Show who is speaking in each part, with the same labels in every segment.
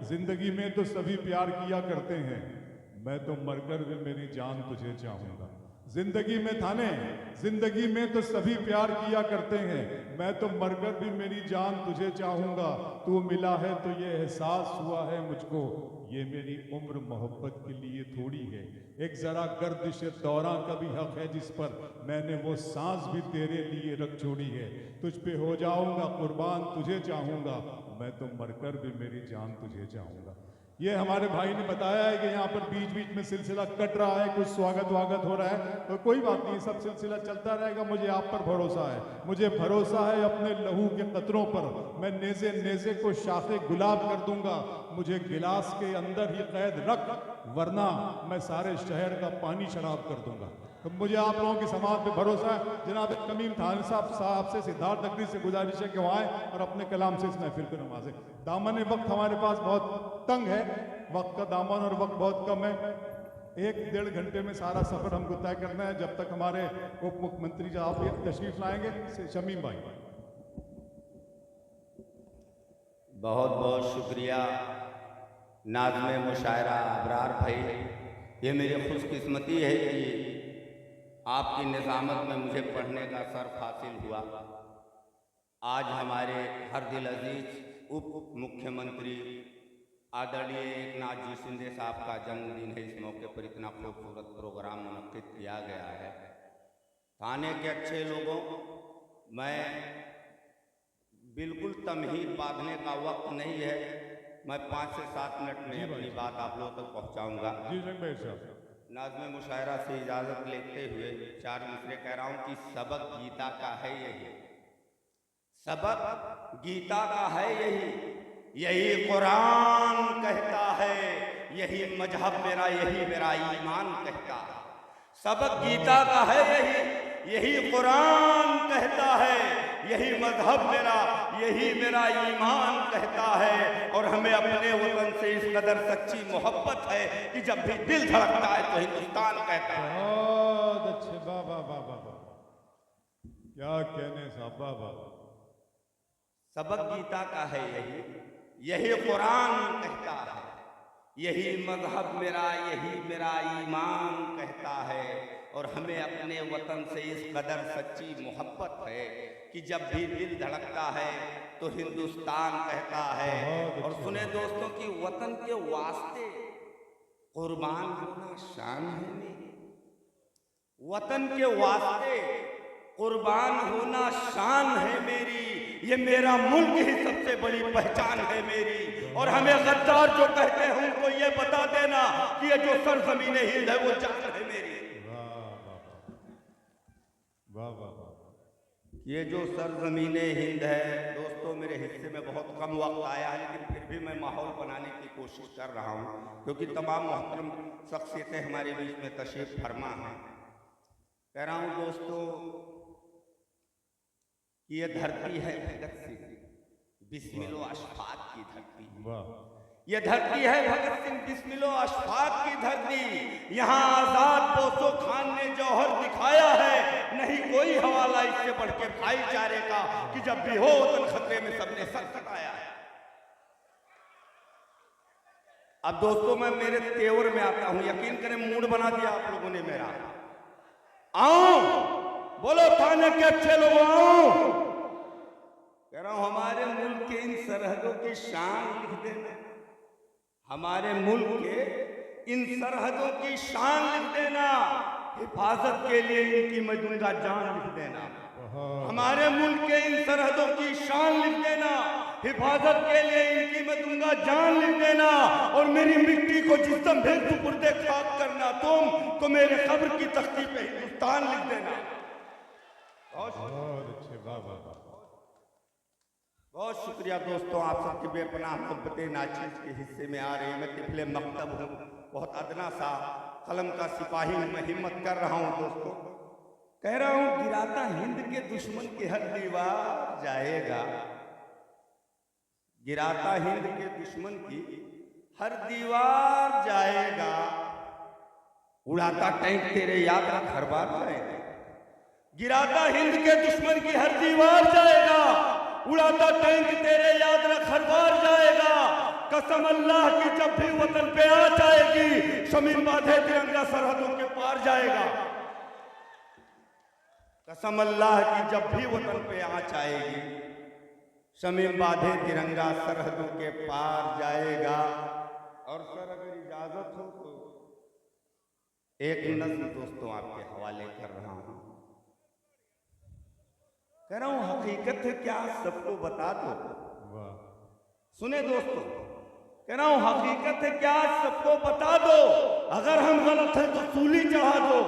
Speaker 1: जिंदगी में तो सभी प्यार किया करते हैं, मैं तो मरकर भी मेरी जान तुझे चाहूंगा। जिंदगी में थाने, जिंदगी में तो सभी प्यार किया करते हैं, मैं तो मरकर भी मेरी जान तुझे चाहूंगा। तू मिला है तो ये एहसास हुआ है मुझको, ये मेरी उम्र मोहब्बत के लिए थोड़ी है। एक जरा गर्दिश दौरा का भी हक है जिस पर मैंने वो सांस भी तेरे लिए रख छोड़ी है। तुझ पे हो जाऊंगा कुर्बान, तुझे चाहूंगा, मैं तो मरकर भी मेरी जान तुझे चाहूंगा। ये हमारे भाई ने बताया है कि यहाँ पर बीच बीच में सिलसिला कट रहा है, कुछ स्वागत वागत हो रहा है, तो कोई बात नहीं, सब सिलसिला चलता रहेगा। मुझे आप पर भरोसा है, मुझे भरोसा है अपने लहू के कतरों पर। मैं नेज़े नेज़े को शाखे गुलाब कर दूंगा, मुझे गिलास के अंदर ही कैद रख, वरना मैं सारे शहर का पानी शराब कर दूंगा। तो मुझे आप लोगों की समाज पे भरोसा है। जनाब कमीम थान साहब से सिद्धार्थ नकवी से गुजारिश है कि वो आए और अपने कलाम से इस महफिल को नवाजें। दामन वक्त हमारे पास बहुत तंग है, वक्त का दामन और वक्त बहुत कम है। 1-1.5 घंटे में सारा सफर हमको तय करना है। जब तक हमारे उप मुख्यमंत्री साहब तशरीफ लाएंगे, शमीम भाई।
Speaker 2: बहुत बहुत शुक्रिया नाज़्मे मुशायरा अबरार भाई। ये मेरी खुशकिस्मती है कि आपकी निज़ामत में मुझे पढ़ने का शर्फ हासिल हुआ। आज हमारे हर दिल अजीज उप मुख्यमंत्री आदरणीय एकनाथ जी शिंदे साहब का जन्मदिन है। इस मौके पर इतना खूबसूरत प्रोग्राम मुनक्किद किया गया है। थाने के अच्छे लोगों, मैं बिल्कुल तमहीद बांधने का वक्त नहीं है, मैं 5 से 7 मिनट में अपनी बात आप लोगों तक पहुँचाऊँगा।
Speaker 1: जी भाई साहब।
Speaker 2: नाज़्मे मुशायरा से इजाज़त लेते हुए 4 मिसरे कह रहा हूँ कि सबक गीता का है यही, सबक गीता का है यही, यही कुरान कहता है, यही मजहब मेरा, यही मेरा ईमान कहता है। सबक गीता का है यही, यही कुरान कहता है, यही मजहब मेरा, यही मेरा ईमान कहता है। और हमें अपने वतन से इस कदर सच्ची मोहब्बत है कि जब भी दिल धड़कता है तो हिंदुस्तान कहता है।
Speaker 1: बहुत अच्छे, वाह वाह वाह वाह वाह, क्या कहने साहब, वाह वाह।
Speaker 2: सबक गीता का है यही, यही कुरान कहता है, यही मजहब मेरा, यही मेरा ईमान कहता है। और हमें अपने वतन से इस कदर सच्ची मोहब्बत है कि जब भी दिल धड़कता है तो हिंदुस्तान कहता है। और सुने दोस्तों कि वतन के वास्ते कुर्बान होना शान है मेरी, वतन के वास्ते कुर्बान होना शान है मेरी, ये मेरा मुल्क ही सबसे बड़ी पहचान है मेरी। और हमें गद्दार जो कहते हैं उनको ये बता देना कि ये जो सरजमीन हिंद है वो जान है मेरी।
Speaker 1: वाह वाह वाह।
Speaker 2: ये जो सरजमीन हिंद है दोस्तों, मेरे हिस्से में बहुत कम वक्त आया है, लेकिन फिर भी मैं माहौल बनाने की कोशिश कर रहा हूँ क्योंकि तमाम मोहतरम शख्सियतें हमारे बीच में तशरीफ फरमा हैं। कह रहा हूँ दोस्तों कि ये धरती है भगत सिंह बिस्मिल्लो अशफाक की धरती।
Speaker 1: वाह।
Speaker 2: ये धरती है भगत सिंह बिस्मिल्लो अशफाक की धरती। यहाँ आजाद बोसो खान ने जौहर दिखाया है, नहीं कोई हवाला इससे बढ़ के भाईचारे का कि जब भी हो वतन खतरे में सबने सर कटाया है। अब दोस्तों मैं मेरे तेवर में आता हूं, यकीन करें मूड बना दिया आप लोगों ने मेरा। आओ बोलो थाने के अच्छे लोग आओ। कह रहा हूं हमारे मुल्क के इन सरहदों की शान लिख देना, हमारे मुल्क के इन सरहदों की शान लिख देना, हिफाजत के लिए इनकी मैं दूंगा जान लिख देना। हमारे मुल्क के इन सरहदों की शान लिख देना, हिफाजत के लिए इनकी मैं दूंगा जान लिख देना। और मेरी मिट्टी को जिस दम भेद सुपुर्दे खाक करना तुम, तो मेरे कब्र की तख्ती पे हिंदुस्तान लिख देना।
Speaker 1: बहुत अच्छे, वाह वाह वाह।
Speaker 2: बहुत शुक्रिया दोस्तों, आप सबकी बेपनाह मोहब्बतें नाचीज के हिस्से में आ रही है। मैं तिफले मकतब हूँ, बहुत अदना सा कलम का सिपाही हूँ, मैं हिम्मत कर रहा हूँ दोस्तों। कह रहा हूँ गिराता हिंद के दुश्मन की हर दीवार जाएगा, गिराता हिंद के दुश्मन की हर दीवार जाएगा, उड़ाता टैंक तेरे याद रख हर बार जाएगा। गिराता हिंद के दुश्मन की हर दीवार जाएगा, उड़ाता टैंक तेरे याद रख हर बार जाएगा। कसम अल्लाह की जब भी वतन पे आ जाएगी, शमीम बांधे तिरंगा सरहदों के पार जाएगा। कसम अल्लाह की जब भी वतन पे आ जाएगी, शमीम बांधे तिरंगा सरहदों के पार जाएगा। और सर अगर इजाजत हो तो एक नज़्म दोस्तों आपके हवाले कर रहा हूं। कह रहा हूं हकीकत है क्या सबको बता दो।
Speaker 1: वाह,
Speaker 2: सुने दोस्तों, कह रहा हूं हकीकत है क्या सबको बता दो, अगर हम गलत हैं तो सूली चढ़ा दो।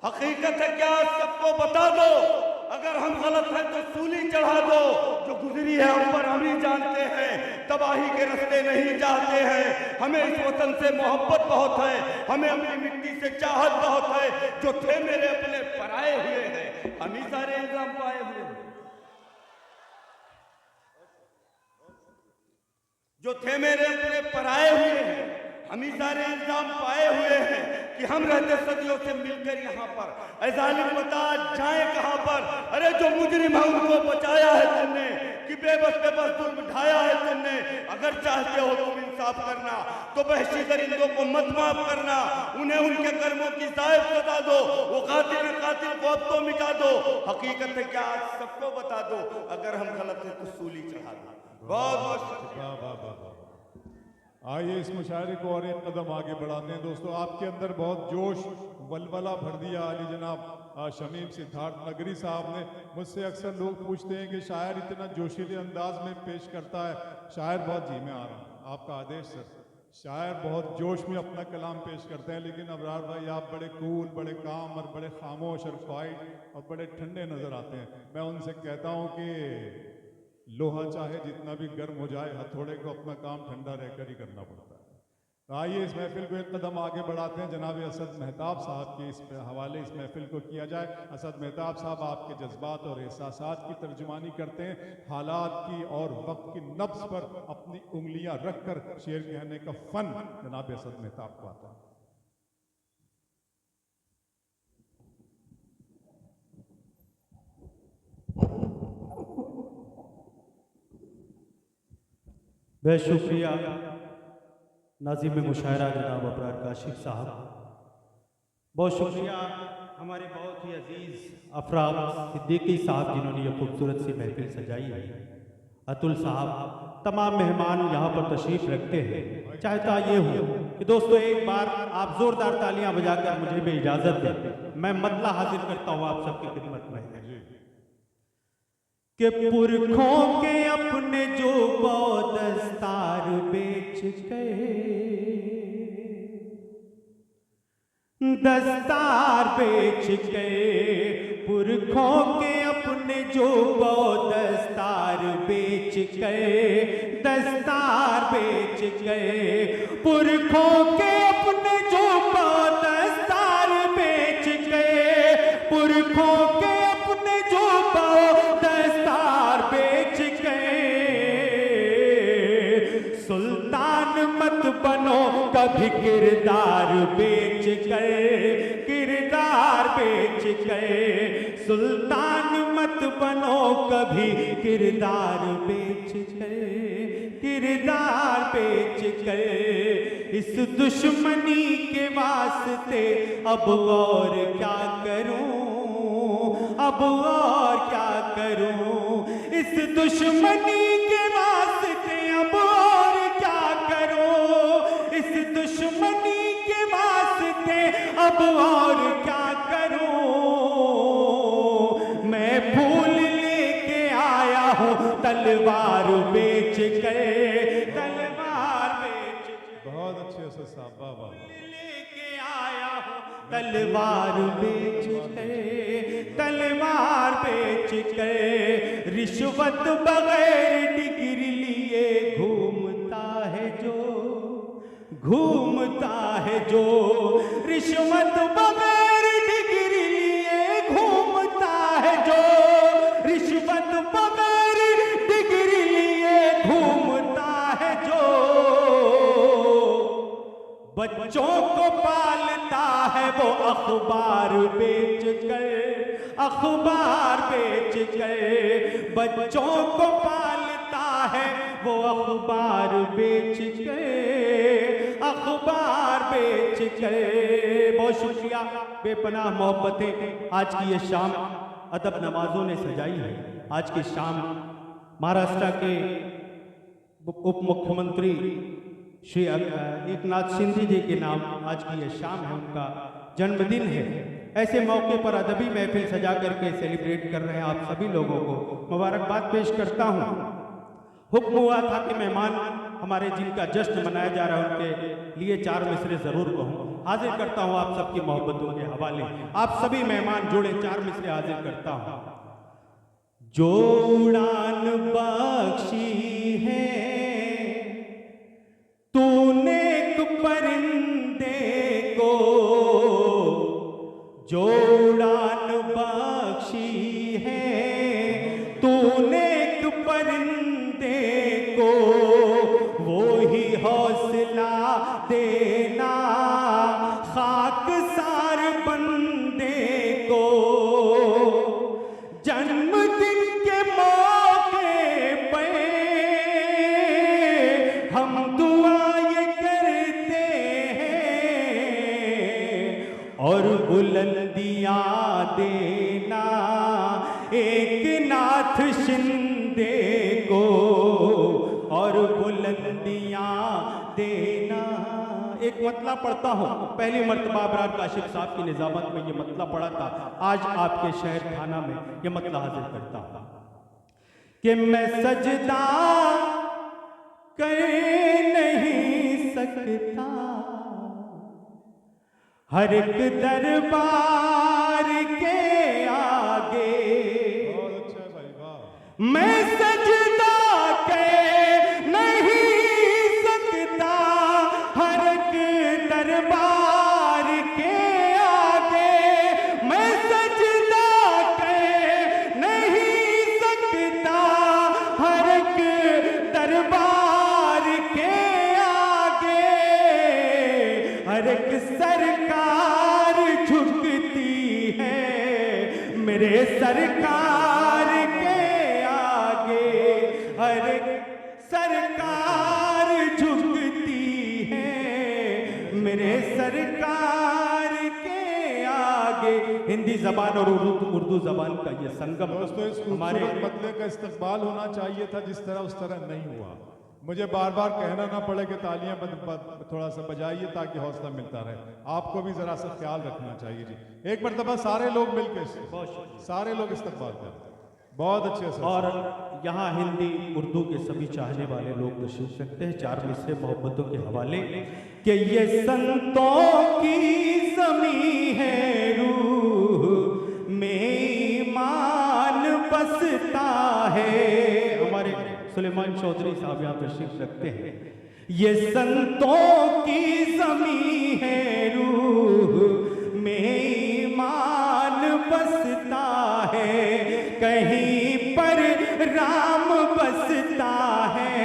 Speaker 2: हकीकत है क्या सबको बता दो, अगर हम गलत हैं तो सूली चढ़ा दो। जो गुजरी है हम पर हम ही जानते हैं, तबाही के रास्ते नहीं जाते हैं। हमें इस वतन से मोहब्बत बहुत है, हमें अपनी मिट्टी से चाहत बहुत है। जो थे मेरे अपने पराए हुए हैं, हम ही सारे इल्जाम पाए हुए हैं। जो थे मेरे अपने पराए हुए हैं, हम ही सारे इल्जाम पाए हुए हैं कि हम रहते सदियों से मिलकर यहाँ पर। ऐ जालिम बता जाए कहाँ पर। अरे जो मुजरिम है उनको बचाया है तुमने, कि बेबस जुल्म ढाया है तुमने। अगर चाहते हो तुम इंसाफ करना तो वहशी दरिंदों को मत माफ करना, उन्हें उनके कर्मों की जायज सजा दो। वो कातिल को अब तो मिटा दो। हकीकत है क्या सबको बता दो, अगर हम गलत हैं तो सूली चढ़ा दो। बहुत बहुत
Speaker 1: वाह वाह वाह वाह। आइए इस मुशायरे को और एक कदम आगे बढ़ाते हैं। दोस्तों आपके अंदर बहुत जोश वलवला भर दिया अली जनाब शमीम सिद्धार्थ नगरी साहब ने। मुझसे अक्सर लोग पूछते हैं कि शायर इतना जोशीले अंदाज में पेश करता है। शायर बहुत जी में आ रहा हूँ, आपका आदेश सर। शायर बहुत जोश में अपना कलाम पेश करते हैं, लेकिन अबरार भाई आप बड़े कूल, बड़े काम और बड़े खामोश और क्वाइट और बड़े ठंडे नज़र आते हैं। मैं उनसे कहता हूँ कि लोहा चाहे जितना भी गर्म हो जाए, हथौड़े को अपना काम ठंडा रहकर ही करना पड़ता है। तो आइए इस महफिल को एक कदम आगे बढ़ाते हैं। जनाब असद मेहताब साहब के इस हवाले इस महफिल को किया जाए। असद मेहताब साहब आपके जज्बात और एहसासात की तर्जुमानी करते हैं, हालात की और वक्त की नब्ज पर अपनी उंगलियां रखकर शेर कहने का फन जनाब असद मेहताब को आता है।
Speaker 3: बहुत शुक्रिया नाज़िम मुशायरा जनाब अबरार काशिफ साहब। बहुत शुक्रिया हमारे बहुत ही अजीज़ अफराद सिद्दीकी साहब जिन्होंने ये खूबसूरत सी महफिल सजाई है। अतुल साहब, तमाम मेहमान यहाँ पर तशरीफ़ रखते हैं। चाहता ये हूँ कि दोस्तों एक बार आप ज़ोरदार तालियां बजाकर मुझे भी इजाज़त दें। मैं मतला हाजिर करता हूँ आप सबकी खिदमत में कि पुरखों के अपने जो दस्तार बेच गए, दस्तार बेच गए। पुरखों के अपने जो दस्तार बेच गए, दस्तार बेच गए। पुरखों के अपने जो दस्तार बेच गए, पुरखों के अपने जो दस्तार बेच गए। सुल्तान मत बनो कभी किरदार बेच गए, किरदार बेच गए। सुल्तान मत बनो कभी किरदार बेच गए, किरदार बेच गए। इस दुश्मनी के वास्ते अब और क्या करूं, अब और क्या करूं। इस दुश्मनी के वास्ते अब और क्या करूं, इस दुश्मनी के वास्ते अब और क्या करूं। मैं फूल लेके आया हूं, तलवार बेच गए, तलवार बेच गए।
Speaker 1: बहुत अच्छे असद साहब, वाह वाह।
Speaker 3: लेके आया हूं, तलवार बेच गए, तलवार बेच गए। रिश्वत बगैर डिग्री लिए घूमता है जो, घूमता है जो। रिश्वत बगैर डिग्री लिए घूमता है जो, रिश्वत बगैर डिग्री लिए घूमता है जो। बच्चों को पालता है वो अखबार बेच कर, अखबार बेच कर। बच्चों को पालता है वो अखबार बेच कर, अखबार बेच कर। बहुत शुक्रिया, बेपनाह मोहब्बतें आज की ये शाम अदब नमाजों ने सजाई है। आज की शाम महाराष्ट्र के उप मुख्यमंत्री श्री एकनाथ शिंदे जी के नाम आज की ये शाम है, उनका जन्मदिन है। ऐसे मौके पर अदबी महफिल सजा करके सेलिब्रेट कर रहे हैं आप सभी लोगों को मुबारकबाद पेश करता हूँ। हुक्म हुआ था कि मेहमान हमारे जिनका जश्न मनाया जा रहा है उनके लिए 4 मिसरे जरूर कहूँ। हाजिर करता हूँ आप सबकी मोहब्बतों के हवाले, आप सभी मेहमान जोड़े 4 मिसरे हाजिर करता हूँ। जो उड़ान बख्शी है तूने एक परिंदे को, जो उड़ान बख्शी है तूने एक परिंदे को, वो ही हौसला देना खाकसार बंदे को। जन्मदिन के मौके पे हम दुआ ये करते हैं और बुलंदियां देना एक नाथ शिंदे को, और बुलंदियां देना। एक मतला पढ़ता हूँ, पहली मर्तबा अबरार काशिफ साहब की निजामत में ये मतला पढ़ा था, आज आपके शहर थाना में ये मतला हाजिर करता हूँ कि मैं सजदा कर नहीं सकता हर एक दरबार के आगे,
Speaker 1: बहुत अच्छा भाई, वाह।
Speaker 3: मैं सजदा कर नहीं सकता हर एक दरबार के आगे, मैं सजदा कर नहीं सकता हर एक दरबार के आगे। हर एक सरकार झुकती है मेरे सरकार के आगे, हर एक सरकार झुकती है मेरे सरकार के आगे। हिंदी जबान और उर्दू जबान का ये संगम
Speaker 1: दोस्तों, इस
Speaker 3: हमारे
Speaker 1: खूबसूरत मतले का इस्तकबाल होना चाहिए था जिस तरह उस तरह नहीं हुआ। मुझे बार बार कहना ना पड़े कि तालियां थोड़ा सा बजाइए ताकि हौसला मिलता रहे। आपको भी जरा सा ख्याल रखना चाहिए जी। एक मरतबा सारे लोग मिलकर सारे लोग इस्तकबाल करें, बहुत अच्छे से।
Speaker 3: और यहाँ हिंदी उर्दू के सभी चाहने वाले लोग तशरीफ रखते हैं 4 मिसरे मोहब्बतों के हवाले कि ये संतों की ज़मीं है, रूह में ईमान बसता है। हमारे सुलेमान चौधरी साहब यहाँ तशरीफ रखते हैं। ये संतों की ज़मीं है, रूह में ईमान बसता है। कहीं पर राम बसता है,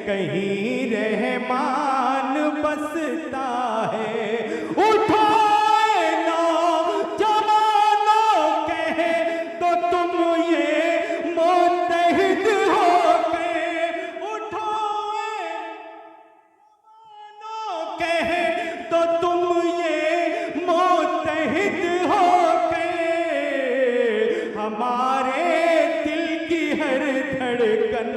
Speaker 3: कहीं रहमान बसता है। उठो नौजवानों कहे तो तुम ये मुत्तहिद हो के, उठो नौजवानों कहे तो तुम ये मुत्तहिद हो के। हमारे दिल की हर धड़कन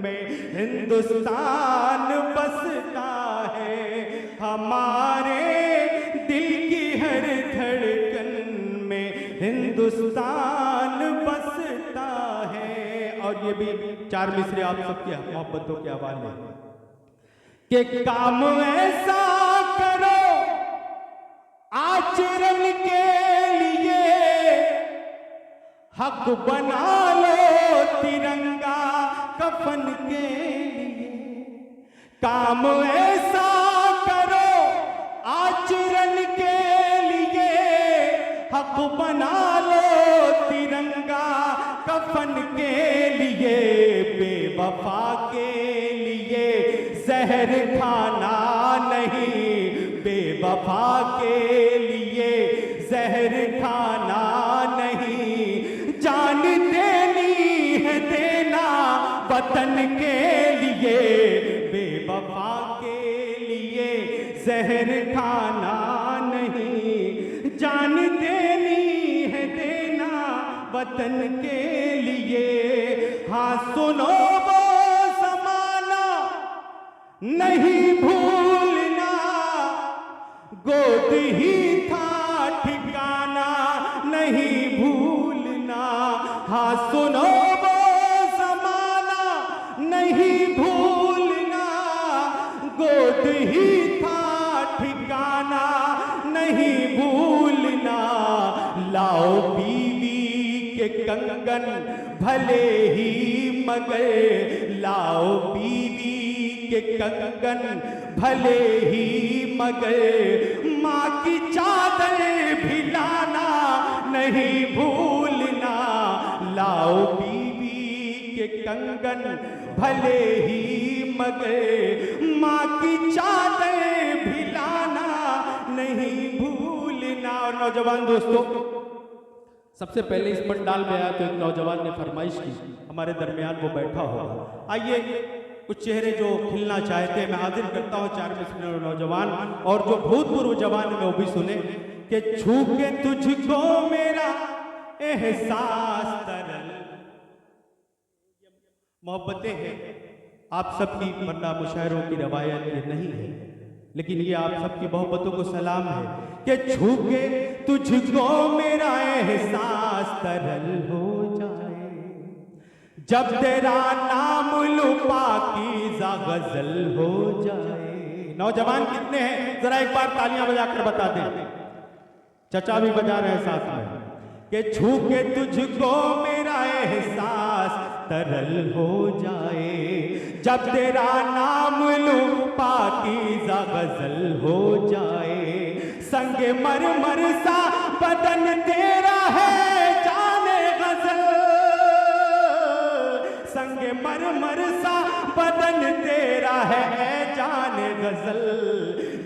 Speaker 3: में हिंदुस्तान बसता है, हमारे दिल की हर धड़कन में हिंदुस्तान बसता है। और ये भी 4 मिसरे आप सबके मोहब्बतों के हवाले कि काम ऐसा करो आचरण के लिए, हक बना लो तिरंगा कफन के लिए। काम ऐसा करो आचरण के लिए, हक बना लो तिरंगा कफन के लिए। बेवफा के लिए जहर खाना नहीं, बेवफा के लिए जहर खाना नहीं। जान देनी है देना वतन के लिए, जहर खाना नहीं, जान देनी है देना वतन के लिए। हाँ सुनो वो ज़माना नहीं भूलना, गोद ही था ठिकाना नहीं भूलना। हाँ सुनो वो ज़माना नहीं भूलना, गोद ही था ठिकाना नहीं भूलना। लाओ बीवी के कंगन भले ही मगर, लाओ बीवी के कंगन भले ही मगर, माँ की चादर भी लाना नहीं भूलना। लाओ बीवी के कंगन भले ही मगर, माँ की चादर भी लाना नहीं भूलना। और नौजवान दोस्तों, सबसे पहले इस पंडाल में आया तो एक नौजवान ने फरमाइश की, हमारे दरमियान वो बैठा होगा। आइए कुछ चेहरे जो खिलना चाहते हैं मैं हाजिर करता हूँ 4 मिनट नौजवान, और जो भूतपूर्व जवान है वो भी सुने कि छू के तुझको मेरा एहसास तरल। मोहब्बतें हैं आप सबकी, वरना मुशायरों की रवायत ये नहीं है, लेकिन ये आप सबकी मोहब्बतों को सलाम है कि छू के तुझको मेरा एहसास तरल हो जाए, जब तेरा नाम लूं पाकीज़ा गजल हो जाए। नौजवान कितने हैं जरा एक बार तालियां बजाकर बता दें, चचा भी बजा रहे हैं साथ में, कि छू के तुझको मेरा एहसास तरल हो जाए, जब तेरा नाम लूं पाकीज़ा गजल हो जाए। संगे मरमर सा बदन तेरा है जाने गजल, संगे मरमर सा बदन तेरा है जाने गजल,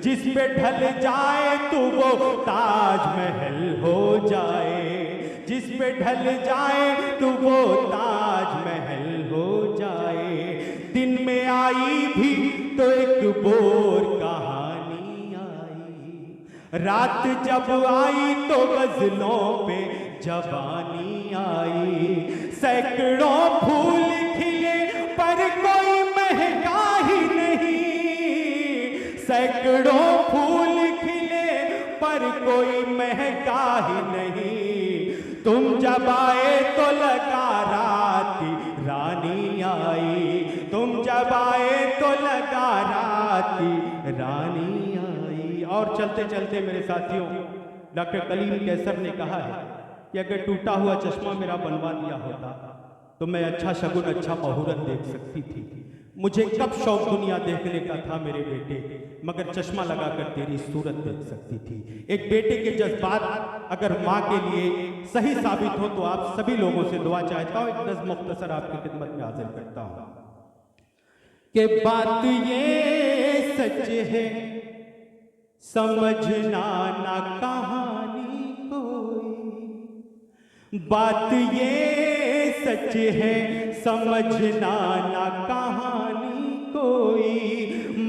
Speaker 3: जिस पे ढल जाए तो वो ताजमहल हो जाए, जिस पे ढल जाए तो वो ताजमहल हो जाए। दिन में आई भी तो एक बोर कहानी आई, रात जब आई तो गजलों पे जवानी आई। सैकड़ों फूल खिले पर कोई महका ही नहीं, सैकड़ों फूल खिले पर कोई महका ही नहीं। तुम जब आए तो लगा रात रानी आई, तुम जब आए तो लगा रात रानी आई। और चलते चलते मेरे साथियों, डॉक्टर कलीम कैसर ने कहा है कि अगर टूटा हुआ चश्मा मेरा बनवा दिया होता तो मैं अच्छा शगुन अच्छा मुहूर्त देख सकती थी। मुझे कब शौक दुनिया देखने का था मेरे बेटे, मगर चश्मा लगाकर तेरी सूरत देख सकती थी। एक बेटे के जज्बात अगर माँ के लिए सही साबित हो तो आप सभी लोगों से दुआ चाहता हूँ। एक नज़्म मुख्तसर आपकी खिदमत में हाजिर करता हूँ कि बात ये सच है समझना ना कहानी कोई, बात ये सच है समझना ना कहानी कोई।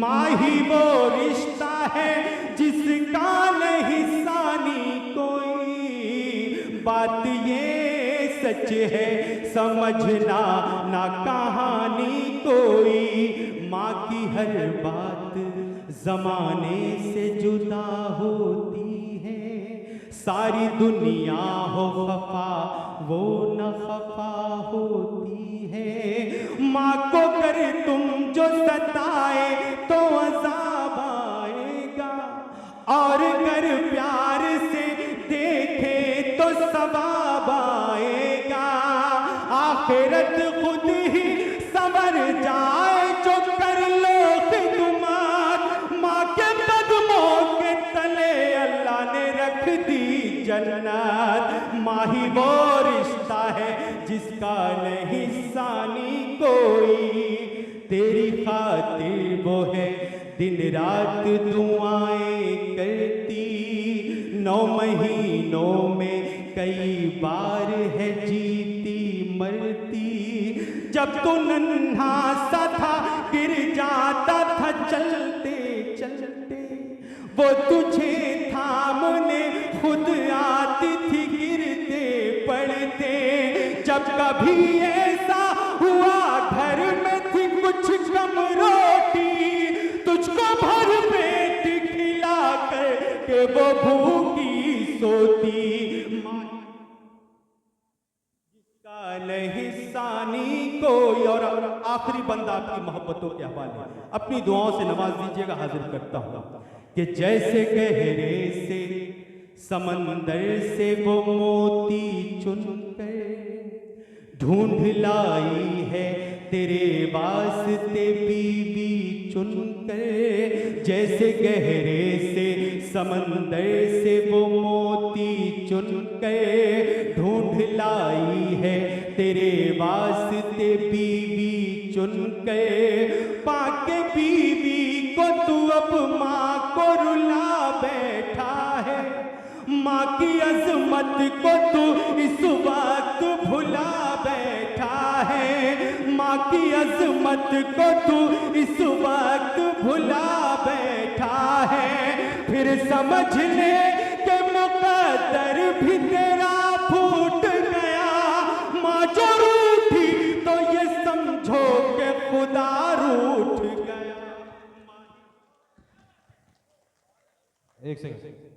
Speaker 3: माँ ही वो रिश्ता है जिसका नहीं सानी कोई, बात ये सच है समझना ना कहानी कोई। माँ की हर बात जमाने से जुदा होती है, सारी दुनिया हो खफा वो न खफा होती है। माँ को कर तुम जो सताए तो अज़ाब आएगा, और कर प्यार से देखे तो सवाब आएगा। आखिरत खुद ही संवर जाए जो कर लो खिदमत, माँ के कदमों के तले अल्लाह ने रख दी जन्नत। माँ ही वो रिश्ता है जिसका नहीं सानी कोई, तेरी खातिर वो है दिन रात दुआएं करती। 9 महीनों में कई बार है जीती मरती, जब तो नन्हा सा था गिर जाता था चलते चलते, वो तुझे थामने खुद आती थी गिरते पड़ते। जब कभी ऐसा हुआ घर में थी कुछ कम रोटी, तुझको भर पेट खिला कर के वो भूखी सोती। जिसका नहीं सानी कोई। और आखिरी बंदा आपकी मोहब्बतों के हवाले अपनी दुआओं से नवाज दीजिएगा, हाजिर करता हूं कि जैसे गहरे से समंदर से वो मोती चुनकर ढूंढ लाई है तेरे वास्ते बीवी चुनकर। जैसे गहरे से समंदर से वो मोती चुनकर ढूंढ लाई है तेरे वास्ते बीवी चुनकर। पाके बीवी को तू अब माँ को रुला बैठा है, माँ की अजमत को तू इस वक्त भुला बैठा है, माँ की अजमत को तू इस वक्त भुला बैठा है। फिर समझ ले कि मुकद्दर भी तेरा फूट गया, माँ जो रूठी तो ये समझो कि खुदा रूठ गया। एक सेकंड।